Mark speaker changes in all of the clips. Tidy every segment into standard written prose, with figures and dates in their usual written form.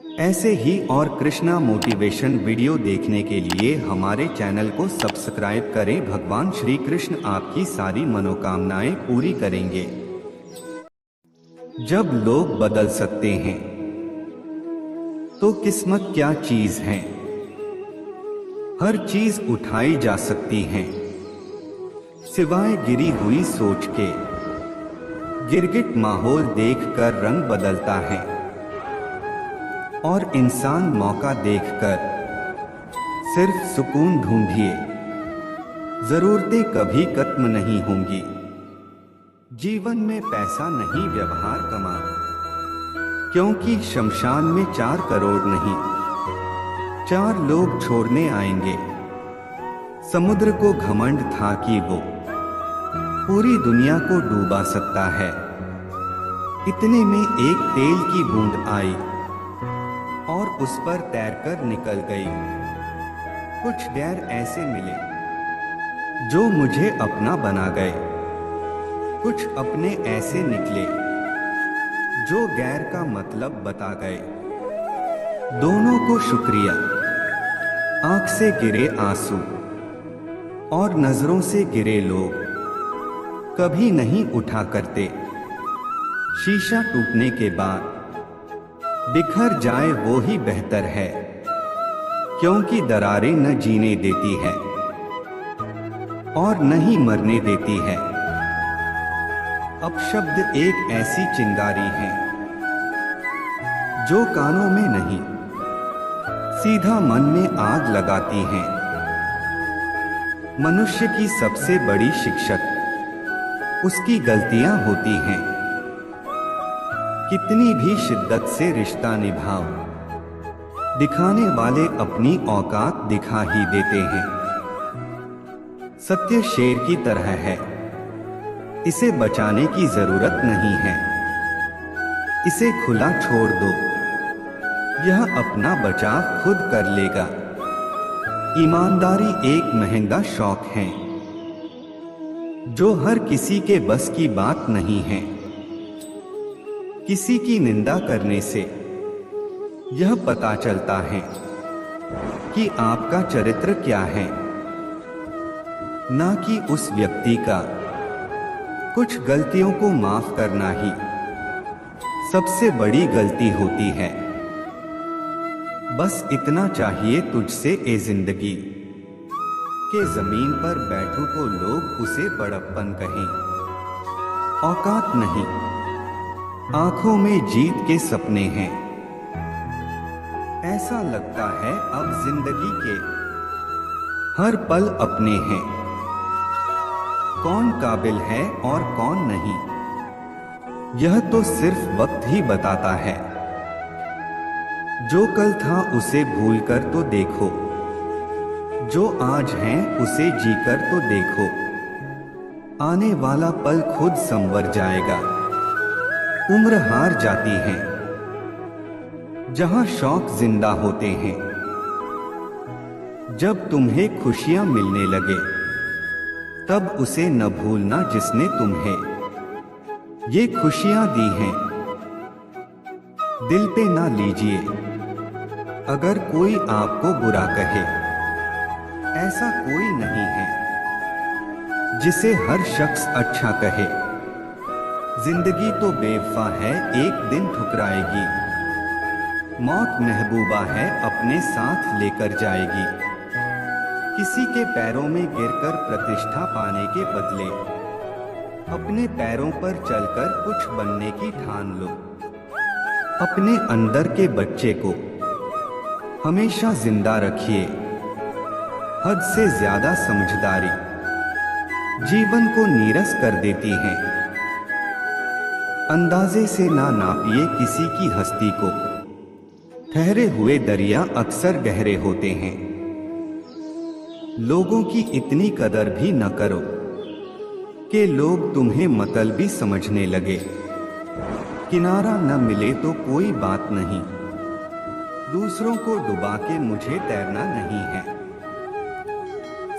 Speaker 1: ऐसे ही और Krishna motivation video देखने के लिए हमारे चैनल को सब्सक्राइब करें। भगवान श्री कृष्ण आपकी सारी मनोकामनाएं पूरी करेंगे। जब लोग बदल सकते हैं तो किस्मत क्या चीज है। हर चीज उठाई जा सकती है सिवाय गिरी हुई सोच के। गिरगिट माहौल देखकर रंग बदलता है और इंसान मौका देखकर सिर्फ सुकून ढूंढिए। जरूरतें कभी खत्म नहीं होंगी। जीवन में पैसा नहीं व्यवहार कमा, क्योंकि शमशान में 4 करोड़ नहीं 4 लोग छोड़ने आएंगे। समुद्र को घमंड था कि वो पूरी दुनिया को डूबा सकता है। इतने में एक तेल की बूंद आई और उस पर तैरकर निकल गई। कुछ गैर ऐसे मिले जो मुझे अपना बना गए। कुछ अपने ऐसे निकले जो गैर का मतलब बता गए। दोनों को शुक्रिया। आंख से गिरे आंसू और नजरों से गिरे लोग कभी नहीं उठा करते। शीशा टूटने के बाद बिखर जाए वो ही बेहतर है, क्योंकि दरारें न जीने देती है और न ही मरने देती है। अपशब्द एक ऐसी चिंगारी है जो कानों में नहीं सीधा मन में आग लगाती है। मनुष्य की सबसे बड़ी शिक्षक उसकी गलतियां होती हैं। कितनी भी शिद्दत से रिश्ता निभाओ, दिखाने वाले अपनी औकात दिखा ही देते हैं। सत्य शेर की तरह है, इसे बचाने की जरूरत नहीं है। इसे खुला छोड़ दो, यह अपना बचाव खुद कर लेगा। ईमानदारी एक महंगा शौक है जो हर किसी के बस की बात नहीं है। किसी की निंदा करने से यह पता चलता है कि आपका चरित्र क्या है, ना कि उस व्यक्ति का। कुछ गलतियों को माफ करना ही सबसे बड़ी गलती होती है। बस इतना चाहिए तुझसे ए जिंदगी के जमीन पर बैठू को लोग उसे बड़प्पन कहें। औकात नहीं, आंखों में जीत के सपने हैं। ऐसा लगता है अब जिंदगी के हर पल अपने हैं। कौन काबिल है और कौन नहीं, यह तो सिर्फ वक्त ही बताता है। जो कल था उसे भूलकर तो देखो, जो आज है उसे जीकर तो देखो। आने वाला पल खुद संवर जाएगा। उम्र हार जाती है जहां शौक जिंदा होते हैं। जब तुम्हें खुशियां मिलने लगे तब उसे न भूलना जिसने तुम्हें ये खुशियां दी हैं। दिल पे ना लीजिए अगर कोई आपको बुरा कहे। ऐसा कोई नहीं है जिसे हर शख्स अच्छा कहे। जिंदगी तो बेवफा है, एक दिन ठुकराएगी। मौत महबूबा है, अपने साथ लेकर जाएगी। किसी के पैरों में गिरकर प्रतिष्ठा पाने के बदले अपने पैरों पर चलकर कुछ बनने की ठान लो। अपने अंदर के बच्चे को हमेशा जिंदा रखिए। हद से ज्यादा समझदारी जीवन को नीरस कर देती है। अंदाजे से ना नापिए किसी की हस्ती को। ठहरे हुए दरिया अक्सर गहरे होते हैं। लोगों की इतनी कदर भी न करो कि लोग तुम्हें मतलबी समझने लगे। किनारा न मिले तो कोई बात नहीं, दूसरों को डुबा के मुझे तैरना नहीं है।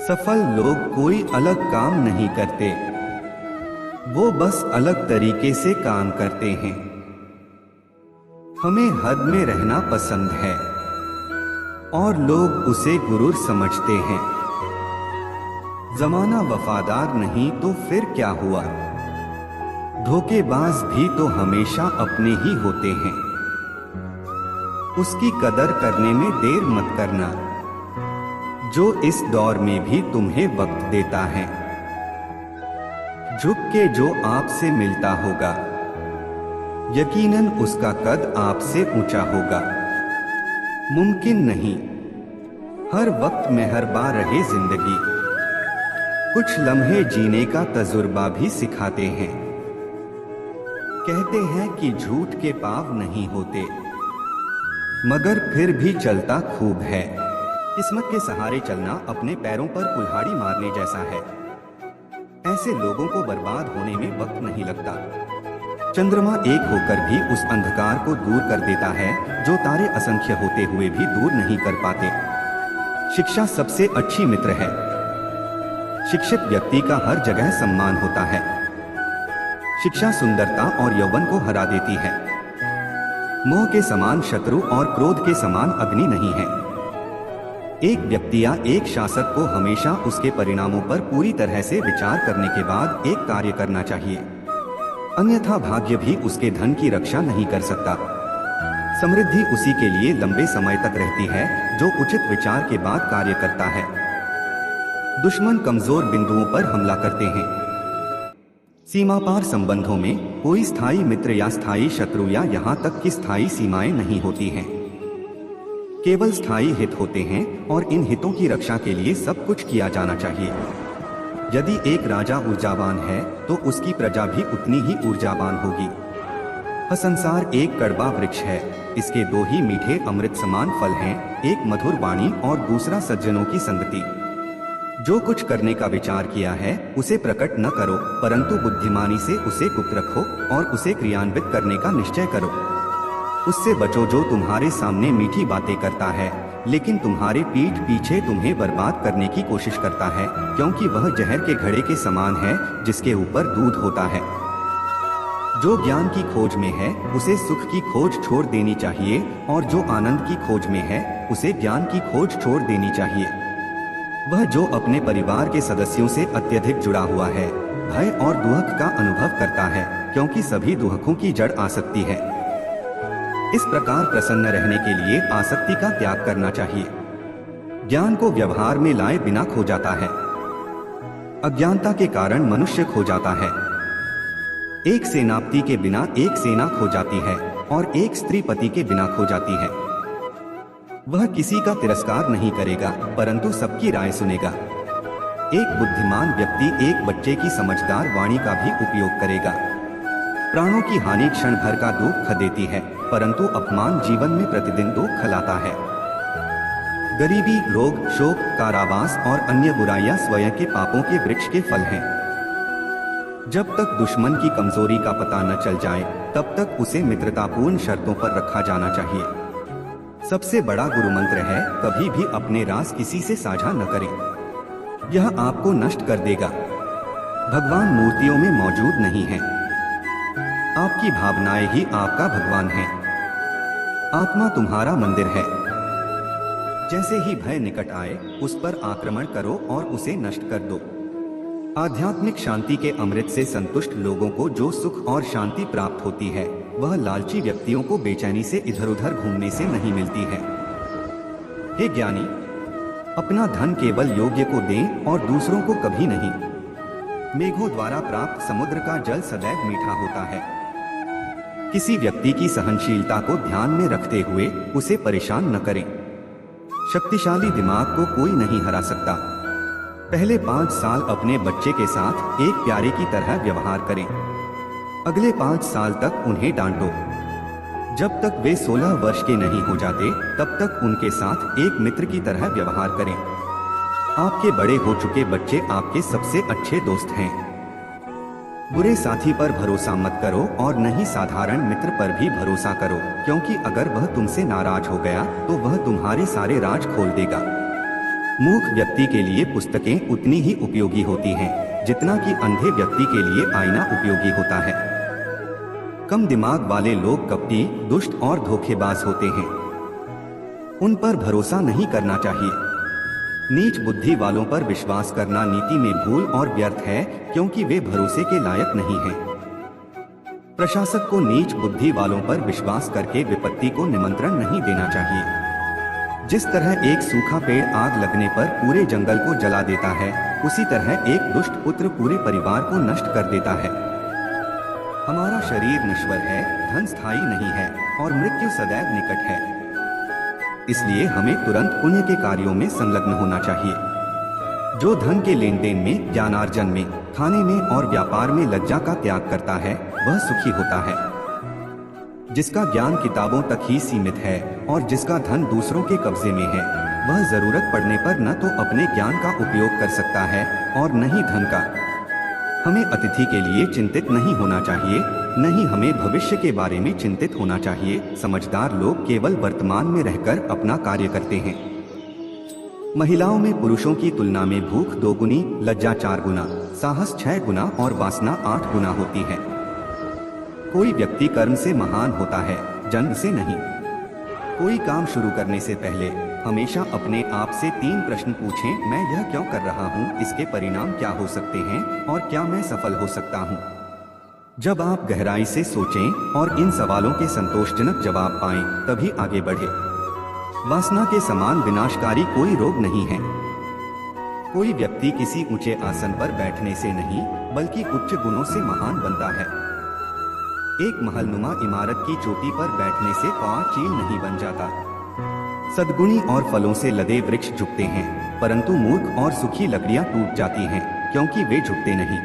Speaker 1: सफल लोग कोई अलग काम नहीं करते, वो बस अलग तरीके से काम करते हैं। हमें हद में रहना पसंद है और लोग उसे गुरूर समझते हैं। जमाना वफादार नहीं तो फिर क्या हुआ? धोखेबाज भी तो हमेशा अपने ही होते हैं। उसकी कदर करने में देर मत करना, जो इस दौर में भी तुम्हें वक्त देता है। झुक के जो आपसे मिलता होगा, यकीनन उसका कद आपसे ऊंचा होगा। मुमकिन नहीं हर वक्त मेहरबान रहे जिंदगी, कुछ लम्हे जीने का तजुर्बा भी सिखाते हैं। कहते हैं कि झूठ के पाँव नहीं होते, मगर फिर भी चलता खूब है। किस्मत के सहारे चलना अपने पैरों पर कुल्हाड़ी मारने जैसा है। ऐसे लोगों को बर्बाद होने में वक्त नहीं लगता। चंद्रमा एक होकर भी उस अंधकार को दूर कर देता है जो तारे असंख्य होते हुए भी दूर नहीं कर पाते। शिक्षा सबसे अच्छी मित्र है। शिक्षित व्यक्ति का हर जगह सम्मान होता है। शिक्षा सुंदरता और यौवन को हरा देती है। मोह के समान शत्रु और क्रोध के समान अग्नि नहीं है। एक व्यक्ति या एक शासक को हमेशा उसके परिणामों पर पूरी तरह से विचार करने के बाद एक कार्य करना चाहिए, अन्यथा भाग्य भी उसके धन की रक्षा नहीं कर सकता। समृद्धि उसी के लिए लंबे समय तक रहती है जो उचित विचार के बाद कार्य करता है। दुश्मन कमजोर बिंदुओं पर हमला करते हैं। सीमा पार संबंधों में कोई स्थायी मित्र या स्थायी शत्रु या यहाँ तक कि स्थायी सीमाएं नहीं होती हैं। केवल स्थायी हित होते हैं और इन हितों की रक्षा के लिए सब कुछ किया जाना चाहिए। यदि एक राजा ऊर्जावान है तो उसकी प्रजा भी उतनी ही ऊर्जावान होगी। संसार एक कड़वा वृक्ष है, इसके दो ही मीठे अमृत समान फल हैं, एक मधुर वाणी और दूसरा सज्जनों की संगति। जो कुछ करने का विचार किया है उसे प्रकट न करो, परंतु बुद्धिमानी से उसे गुप्त रखो और उसे क्रियान्वित करने का निश्चय करो। उससे बचो जो तुम्हारे सामने मीठी बातें करता है लेकिन तुम्हारे पीठ पीछे तुम्हें बर्बाद करने की कोशिश करता है, क्योंकि वह जहर के घड़े के समान है जिसके ऊपर दूध होता है। जो ज्ञान की खोज में है उसे सुख की खोज छोड़ देनी चाहिए और जो आनंद की खोज में है उसे ज्ञान की खोज छोड़ देनी चाहिए। वह जो अपने परिवार के सदस्यों से अत्यधिक जुड़ा हुआ है भय और दुहक का अनुभव करता है, क्योंकि सभी दुहकों की जड़ आसक्ति है। इस प्रकार प्रसन्न रहने के लिए आसक्ति का त्याग करना चाहिए। ज्ञान को व्यवहार में लाए बिना खो जाता है। अज्ञानता के कारण मनुष्य खो जाता है। एक सेनापति के बिना एक सेना खो जाती है और एक स्त्री पति के बिना खो जाती है। वह किसी का तिरस्कार नहीं करेगा परंतु सबकी राय सुनेगा। एक बुद्धिमान व्यक्ति एक बच्चे की समझदार वाणी का भी उपयोग करेगा। प्राणों की हानि क्षण भर का दुख देती है परंतु अपमान जीवन में प्रतिदिन दुख खिलाता है। गरीबी, रोग, शोक, कारावास और अन्य बुराइयां स्वयं के पापों के वृक्ष के फल हैं। जब तक दुश्मन की कमजोरी का पता न चल जाए तब तक उसे मित्रतापूर्ण शर्तों पर रखा जाना चाहिए। सबसे बड़ा गुरु मंत्र है, कभी भी अपने राज किसी से साझा न करें, यह आपको नष्ट कर देगा। भगवान मूर्तियों में मौजूद नहीं है, आपकी भावनाएं ही आपका भगवान है। आत्मा तुम्हारा मंदिर है। जैसे ही भय निकट आए उस पर आक्रमण करो और उसे नष्ट कर दो। आध्यात्मिक शांति के अमृत से संतुष्ट लोगों को जो सुख और शांति प्राप्त होती है वह लालची व्यक्तियों को बेचैनी से इधर उधर घूमने से नहीं मिलती है। हे ज्ञानी, अपना धन केवल योग्य को दें और दूसरों को कभी नहीं। मेघों द्वारा प्राप्त समुद्र का जल सदैव मीठा होता है। किसी व्यक्ति की सहनशीलता को ध्यान में रखते हुए उसे परेशान न करें। शक्तिशाली दिमाग को कोई नहीं हरा सकता। पहले 5 साल अपने बच्चे के साथ एक प्यारे की तरह व्यवहार करें। अगले 5 साल तक उन्हें डांटो। जब तक वे 16 वर्ष के नहीं हो जाते तब तक उनके साथ एक मित्र की तरह व्यवहार करें। आपके बड़े हो चुके बच्चे आपके सबसे अच्छे दोस्त हैं। बुरे साथी पर भरोसा मत करो और न ही साधारण मित्र पर भी भरोसा करो, क्योंकि अगर वह तुमसे नाराज हो गया तो वह तुम्हारे सारे राज खोल देगा। मूर्ख व्यक्ति के लिए पुस्तकें उतनी ही उपयोगी होती हैं जितना कि अंधे व्यक्ति के लिए आईना उपयोगी होता है। कम दिमाग वाले लोग कपटी, दुष्ट और धोखेबाज होते हैं। उन पर भरोसा नहीं करना चाहिए। नीच बुद्धि वालों पर विश्वास करना नीति में भूल और व्यर्थ है, क्योंकि वे भरोसे के लायक नहीं हैं। प्रशासक को नीच बुद्धि वालों पर विश्वास करके विपत्ति को निमंत्रण नहीं देना चाहिए। जिस तरह एक सूखा पेड़ आग लगने पर पूरे जंगल को जला देता है, उसी तरह एक दुष्ट पुत्र पूरे परिवार को नष्ट कर देता है। हमारा शरीर नश्वर है, धन स्थायी नहीं है और मृत्यु सदैव निकट है। इसलिए हमें तुरंत पुण्य के कार्यों में संलग्न होना चाहिए। जो धन के लेन देन में, ज्ञानार्जन में, खाने में और व्यापार में लज्जा का त्याग करता है, वह सुखी होता है। जिसका ज्ञान किताबों तक ही सीमित है और जिसका धन दूसरों के कब्जे में है, वह जरूरत पड़ने पर न तो अपने ज्ञान का उपयोग कर सकता है और न ही धन का। हमें अतिथि के लिए चिंतित नहीं होना चाहिए, न ही हमें भविष्य के बारे में चिंतित होना चाहिए। समझदार लोग केवल वर्तमान में रहकर अपना कार्य करते हैं। महिलाओं में पुरुषों की तुलना में भूख 2 गुनी, लज्जा 4 गुना, साहस 6 गुना और वासना 8 गुना होती है। कोई व्यक्ति कर्म से महान होता है, जन्म से नहीं। कोई काम शुरू करने से पहले हमेशा अपने आप से 3 प्रश्न पूछें। मैं यह क्यों कर रहा हूँ, इसके परिणाम क्या हो सकते हैं और क्या मैं सफल हो सकता हूँ। जब आप गहराई से सोचें और इन सवालों के संतोषजनक जवाब पाएं, तभी आगे बढ़े। वासना के समान विनाशकारी कोई रोग नहीं है। कोई व्यक्ति किसी ऊंचे आसन पर बैठने से नहीं, बल्कि उच्च गुणों से महान बनता है। एक महलनुमा इमारत की चोटी पर बैठने से कौआ चील नहीं बन जाता। सद्गुणी और फलों से लदे वृक्ष झुकते हैं, परंतु मूर्ख और सुखी लकड़ियां टूट जाती हैं, क्योंकि वे झुकते नहीं।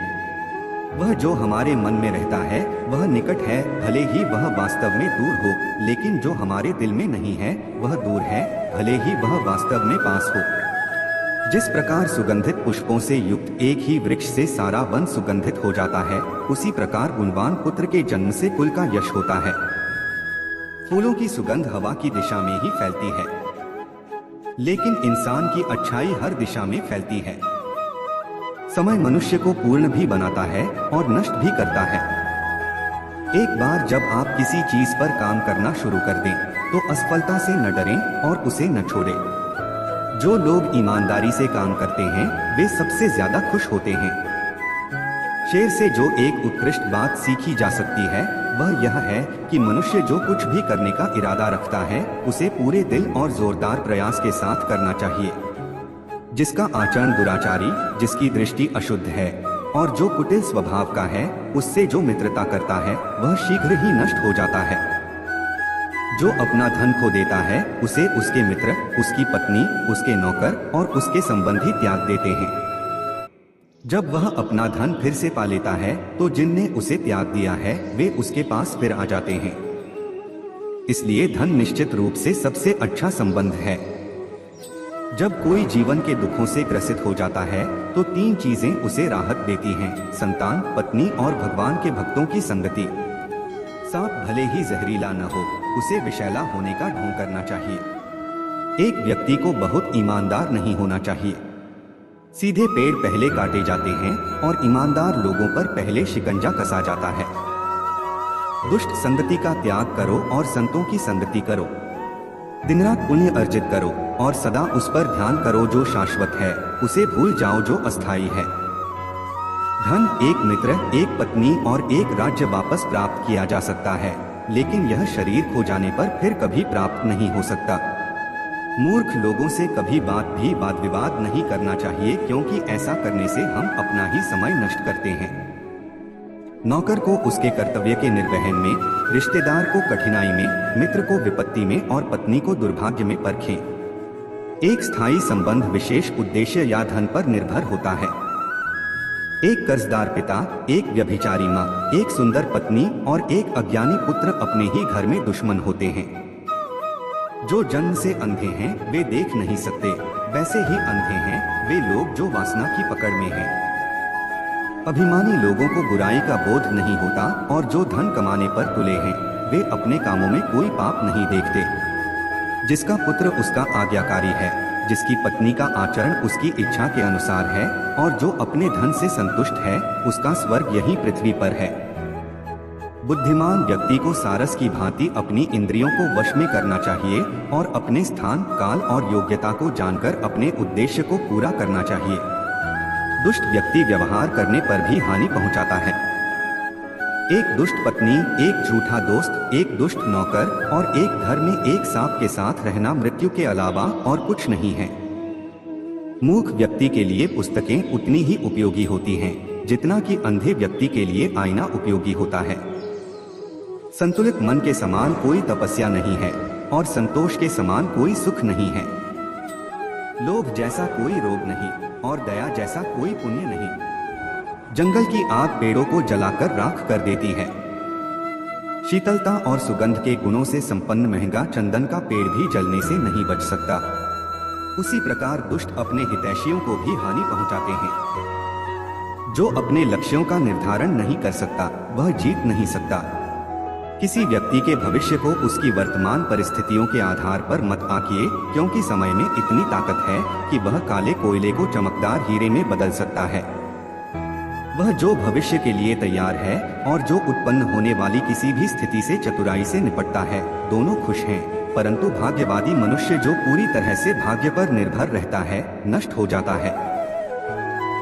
Speaker 1: वह जो हमारे मन में रहता है वह निकट है, भले ही वह वास्तव में दूर हो, लेकिन जो हमारे दिल में नहीं है वह दूर है, भले ही वह वास्तव में पास हो। जिस प्रकार सुगंधित पुष्पों से युक्त एक ही वृक्ष से सारा वन सुगंधित हो जाता है, उसी प्रकार गुणवान पुत्र के जन्म से कुल का यश होता है। फूलों की सुगंध हवा की दिशा में ही फैलती है, लेकिन इंसान की अच्छाई हर दिशा में फैलती है। समय मनुष्य को पूर्ण भी बनाता है और नष्ट भी करता है। एक बार जब आप किसी चीज पर काम करना शुरू कर दें, तो असफलता से न डरें और उसे न छोड़ें। जो लोग ईमानदारी से काम करते हैं, वे सबसे ज्यादा खुश होते हैं। शेर से जो एक उत्कृष्ट बात सीखी जा सकती है, वह यह है कि मनुष्य जो कुछ भी करने का इरादा रखता है, उसे पूरे दिल और जोरदार प्रयास के साथ करना चाहिए। जिसका आचरण दुराचारी, जिसकी दृष्टि अशुद्ध है और जो कुटिल स्वभाव का है, उससे जो मित्रता करता है वह शीघ्र ही नष्ट हो जाता है। जो अपना धन खो देता है, उसे उसके मित्र, उसकी पत्नी, उसके नौकर और उसके संबंधी त्याग देते हैं। जब वह अपना धन फिर से पा लेता है, तो जिनने उसे त्याग दिया है वे उसके पास फिर आ जाते हैं। इसलिए धन निश्चित रूप से सबसे अच्छा संबंध है। जब कोई जीवन के दुखों से ग्रसित हो जाता है, तो 3 चीजें उसे राहत देती हैं: संतान, पत्नी और भगवान के भक्तों की संगति। सांप भले ही जहरीला न हो, उसे विषैला होने का ढोंग करना चाहिए। एक व्यक्ति को बहुत ईमानदार नहीं होना चाहिए। सीधे पेड़ पहले काटे जाते हैं और ईमानदार लोगों पर पहले शिकंजा कसा जाता है। दुष्ट संगति का त्याग करो और संतों की संगति करो। दिन रात पुण्य अर्जित करो और सदा उस पर ध्यान करो जो शाश्वत है, उसे भूल जाओ जो अस्थायी है। धन, एक मित्र, एक पत्नी और एक राज्य वापस प्राप्त किया जा सकता है, लेकिन यह शरीर खो जाने पर फिर कभी प्राप्त नहीं हो सकता। मूर्ख लोगों से कभी भी वाद विवाद नहीं करना चाहिए, क्योंकि ऐसा करने से हम अपना ही समय नष्ट करते हैं। नौकर को उसके कर्तव्य के निर्वहन में, रिश्तेदार को कठिनाई में, मित्र को विपत्ति में और पत्नी को दुर्भाग्य में परखें। एक स्थायी संबंध विशेष उद्देश्य या धन पर निर्भर होता है। एक कर्जदार पिता, एक व्यभिचारी माँ, एक सुंदर पत्नी और एक अज्ञानी पुत्र अपने ही घर में दुश्मन होते हैं। जो जन्म से अंधे हैं वे देख नहीं सकते, वैसे ही अंधे हैं वे लोग जो वासना की पकड़ में हैं। अभिमानी लोगों को बुराई का बोध नहीं होता और जो धन कमाने पर तुले हैं वे अपने कामों में कोई पाप नहीं देखते। जिसका पुत्र उसका आज्ञाकारी है, जिसकी पत्नी का आचरण उसकी इच्छा के अनुसार है और जो अपने धन से संतुष्ट है, उसका स्वर्ग यही पृथ्वी पर है। बुद्धिमान व्यक्ति को सारस की भांति अपनी इंद्रियों को वश में करना चाहिए और अपने स्थान, काल और योग्यता को जानकर अपने उद्देश्य को पूरा करना चाहिए। दुष्ट व्यक्ति व्यवहार करने पर भी हानि पहुंचाता है। एक दुष्ट पत्नी, एक झूठा दोस्त, एक दुष्ट नौकर और एक घर में एक सांप के साथ रहना मृत्यु के अलावा और कुछ नहीं है। मूर्ख व्यक्ति के लिए पुस्तकें उतनी ही उपयोगी होती हैं जितना कि अंधे व्यक्ति के लिए आईना उपयोगी होता है। संतुलित मन के समान कोई तपस्या नहीं है और संतोष के समान कोई सुख नहीं है। लोभ जैसा कोई रोग नहीं और दया जैसा कोई पुण्य नहीं। जंगल की आग पेड़ों को जलाकर राख कर देती है। शीतलता और सुगंध के गुणों से संपन्न महंगा चंदन का पेड़ भी जलने से नहीं बच सकता। उसी प्रकार दुष्ट अपने हितैषियों को भी हानि पहुंचाते हैं। जो अपने लक्ष्यों का निर्धारण नहीं कर सकता वह जीत नहीं सकता। किसी व्यक्ति के भविष्य को उसकी वर्तमान परिस्थितियों के आधार पर मत आंकिए, क्योंकि समय में इतनी ताकत है कि वह काले कोयले को चमकदार हीरे में बदल सकता है। वह जो भविष्य के लिए तैयार है और जो उत्पन्न होने वाली किसी भी स्थिति से चतुराई से निपटता है, दोनों खुश हैं। परंतु भाग्यवादी मनुष्य जो पूरी तरह से भाग्य पर निर्भर रहता है, नष्ट हो जाता है।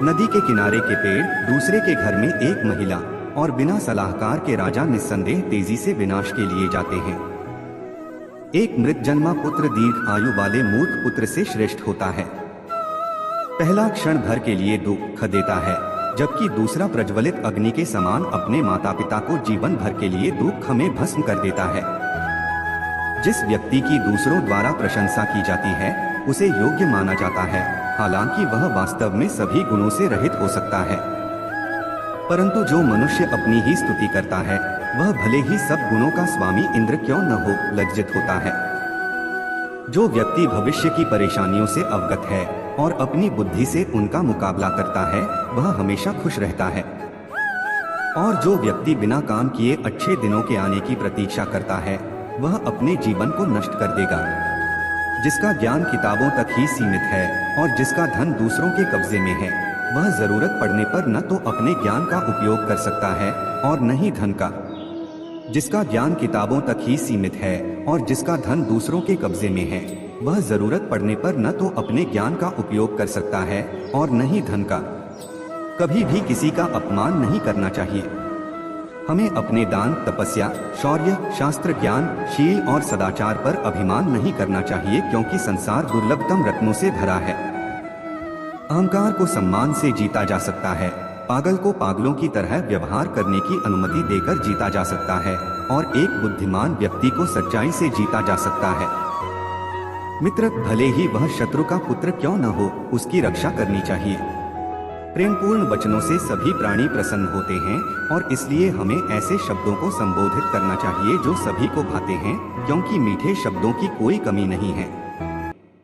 Speaker 1: नदी के किनारे के पेड़, दूसरे के घर में एक महिला और बिना सलाहकार के राजा निस्संदेह तेजी से विनाश के लिए जाते हैं। एक मृत जन्मा पुत्र दीर्घ आयु वाले मूर्ख पुत्र से श्रेष्ठ होता है। पहला क्षण भर के लिए दुख देता है, जबकि दूसरा प्रज्वलित अग्नि के समान अपने माता पिता को जीवन भर के लिए दुख में भस्म कर देता है। जिस व्यक्ति की दूसरों द्वारा प्रशंसा की जाती है उसे योग्य माना जाता है, हालांकि वह वास्तव में सभी गुणों से रहित हो सकता है। परंतु जो मनुष्य अपनी ही स्तुति करता है वह भले ही सब गुणों का स्वामी इंद्र क्यों न हो, लज्जित होता है। जो व्यक्ति भविष्य की परेशानियों से अवगत है और अपनी बुद्धि से उनका मुकाबला करता है वह हमेशा खुश रहता है। और जो व्यक्ति बिना काम किए अच्छे दिनों के आने की प्रतीक्षा करता है वह अपने जीवन को नष्ट कर देगा। जिसका ज्ञान किताबों तक ही सीमित है और जिसका धन दूसरों के कब्जे में है, वह जरूरत पड़ने पर न तो अपने ज्ञान का उपयोग कर सकता है और न ही धन का। जिसका ज्ञान किताबों तक ही सीमित है और जिसका धन दूसरों के कब्जे में है, वह जरूरत पड़ने पर न तो अपने ज्ञान का उपयोग कर सकता है और न ही धन का। कभी भी किसी का अपमान नहीं करना चाहिए। हमें अपने दान, तपस्या, शौर्य, शास्त्र ज्ञान, शील और सदाचार पर अभिमान नहीं करना चाहिए, क्योंकि संसार दुर्लभतम रत्नों से भरा है। अहंकार को सम्मान से जीता जा सकता है, पागल को पागलों की तरह व्यवहार करने की अनुमति देकर जीता जा सकता है और एक बुद्धिमान व्यक्ति को सच्चाई से जीता जा सकता है। मित्र भले ही वह शत्रु का पुत्र क्यों न हो, उसकी रक्षा करनी चाहिए। प्रेमपूर्ण वचनों से सभी प्राणी प्रसन्न होते हैं और इसलिए हमें ऐसे शब्दों को संबोधित करना चाहिए जो सभी को भाते हैं, क्योंकि मीठे शब्दों की कोई कमी नहीं है।